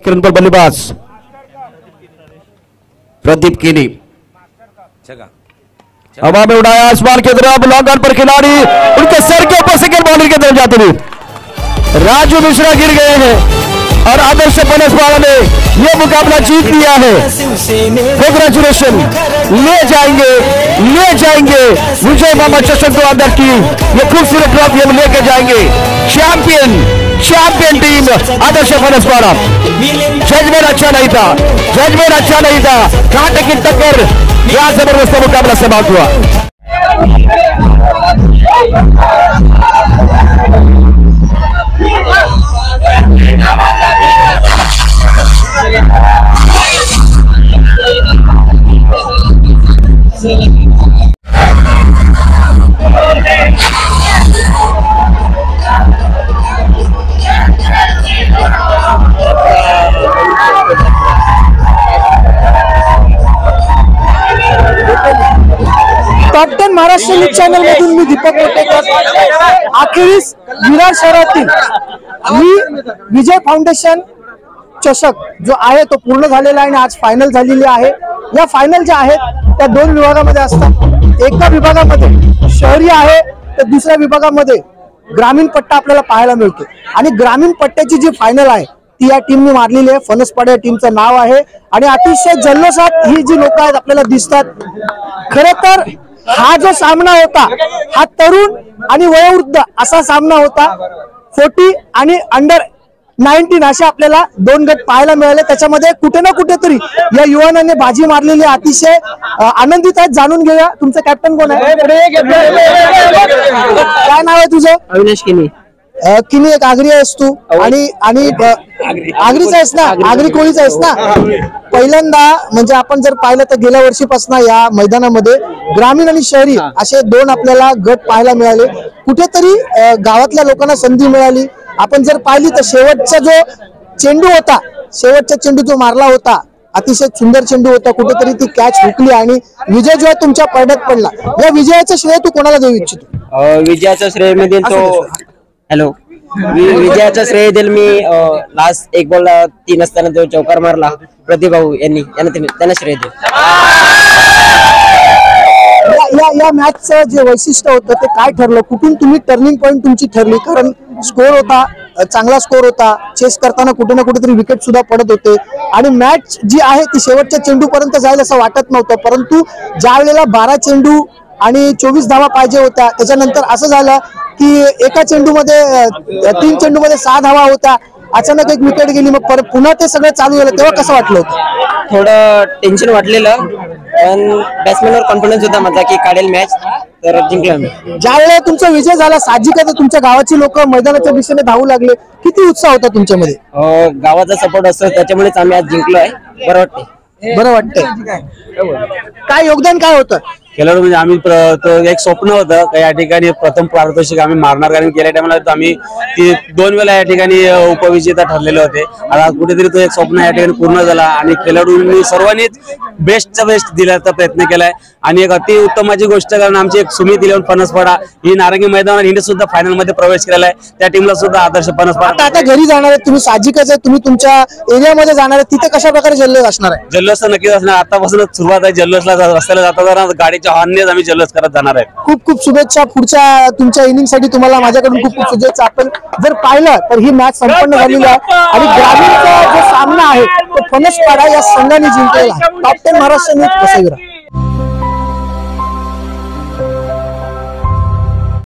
किरण पर बल्लेबाज प्रदीप केनी हवा में उड़ाया आसमान की तरफ, लॉन्ग ऑन पर खिलाड़ी उनके सर के ऊपर सेकंड बाउंड्री की तरफ जाते हुए राजू मिश्रा गिर गए हैं और आदर्श बनसवाड़ा ने यह मुकाबला जीत लिया है। कांग्रेचुलेशन, ले जाएंगे विजय मोहम्मद चषक को अंदर की ये खूबसूरत ट्रॉफी हम लेके जाएंगे। चैंपियन टीम आदर्श बनसवाड़ा। जजमेंट अच्छा नहीं था, कांटे की टक्कर, क्या जबरदस्त मुकाबला समाप्त हुआ। टॉप 10 महाराष्ट्र न्यूज चॅनल मधून मी दीपक कोटेकर। अखेरीस विरार शहरातील विजय फाउंडेशन चषक जो आहे तो पूर्ण झालेला आहे आणि आज फायनल झालेली आहे। या फायनल ज्या आहेत त्या दोन विभागामध्ये असतात। एका विभागामध्ये शहरी आहे तर दुसऱ्या विभागामध्ये ग्रामीण पट्टा आपल्याला पाहायला मिळतो आणि ग्रामीण पट्ट्याची जी फायनल आहे ती या टीमने मारलेली आहे। फणसपाडा या टीमचं नाव आहे आणि अतिशय जल्लोषात ही जी लोक आहेत आपल्याला दिसतात। खरं तर हा जो सामना होता हा तरुण आणि वयोवृद्ध असा सामना होता। 40 आणि अंडर 19 असे आपल्याला दोन गट पाहायला मिळाले। त्याच्यामध्ये कुठे ना कुठेतरी या युवानाने बाजी मारलेली अतिशय आनंदित आहेत। जाणून घेऊया तुमचं कॅप्टन कोण आहे, काय नाव आहे तुझं? अविनाश किनी। किनी एक आगरी आहेस तू आणि आगरीचा आहेस ना, आगरी कोळीचा आहेस ना। पहिल्यांदा म्हणजे आपण जर पाहिलं तर गेल्या वर्षीपासून या मैदानामध्ये ग्रामीण आणि शहरी असे दोन आपल्याला गट पाहायला मिळाले। कुठेतरी गावातल्या लोकांना संधी मिळाली। आपण जर पाहिली तर शेवटचा जो चेंडू होता, शेवटचा चेंडू जो मारला होता अतिशय सुंदर चेंडू होता, कुठेतरी ती कॅच हुकली आणि विजय जो आहे तुमच्या पडद्यात पडला। या विजयाचं श्रेय तू कोणाला देऊ इच्छितो? विजयाचं श्रेय मी देतो विजयाचं श्रेय देईल मी लास्ट एक बॉल 3 असताना जो चौकार मारला प्रदीप भाऊ यांनी त्यांना श्रेय देईल। या मॅचचं जे वैशिष्ट्य होतं ते काय ठरलं? कुठून तुम्ही टर्निंग पॉइंट तुमची ठरली? कारण स्कोर होता, चांगला स्कोर होता, चेस करताना कुठे ना कुठेतरी विकेट सुद्धा पडत होते आणि मॅच जी आहे ती शेवटच्या चेंडू पर्यंत जाईल असं वाटत नव्हतं। परंतु ज्या वेळेला 12 चेंडू आणि 24 धावा पाहिजे होत्या त्याच्यानंतर असं झालं की एका चेंडूमध्ये 3 चेंडूमध्ये 6 धावा होत्या, अचानक एक विकेट गेली, मग पुन्हा ते सगळं चालू झालं, तेव्हा कसं वाटलं होतं? थोडं टेन्शन वाटलेलं पण बॅट्समॅनवर कॉन्फिडन्स होता माझा की काढेल मॅच, तर जिंकलो मी। ज्या वेळेला तुमचा विजय झाला साहजिकच तुमच्या गावाची लोक मैदानाच्या दिशेने धावू लागले, किती उत्साह होता तुमच्यामध्ये? गावाचा सपोर्ट असतो त्याच्यामुळेच आम्ही आज जिंकलोय। बरं वाटतंय। काय योगदान काय होतं? खेळाडू म्हणजे आम्ही एक स्वप्न होतं या ठिकाणी प्रथम पारितोषिक आम्ही मारणार, कारण गेल्या टाइमला आम्ही 2 वेळा या ठिकाणी उपविजेता ठरलेले होते। आता कुठेतरी तो एक स्वप्न या ठिकाणी पूर्ण झाला आणि खेळाडूंनी सर्वांनीच बेस्टचा बेस्ट दिल्याचा प्रयत्न केलाय आणि एक अति उत्तमाची गोष्ट, कारण आमची एक सुमित 11 फणसपाडा ही नारंगी मैदानावर हिने सुद्धा फायनल मध्ये प्रवेश केलेला आहे। त्या टीमला सुद्धा आदर्श फणसपाडा। आता घरी जाणार आहे तुम्ही, साहजिकच आहे तुम्ही तुमच्या एरियामध्ये जाणार आहे, तिथे कशा प्रकारे जल्लोष असणार आहे? जल्लोष तर नक्कीच असणार, आतापासूनच सुरुवात आहे जल्लोषला। रस्त्याला जाता गाडीच्या हॉर्ननेच आम्ही जल्लोष करत जाणार आहे। खूप खूप शुभेच्छा पुढच्या तुमच्या इनिंग साठी, तुम्हाला माझ्याकडून खूप खूप शुभेच्छा। आपण जर पाहिलं तर ही मॅच संपन्न झालेली आहे आणि ग्रामीणचा जो सामना आहे तो फणसपाडा या संघाने जिंकलेला आहे। Top 10 Maharashtra news Vasai Virar.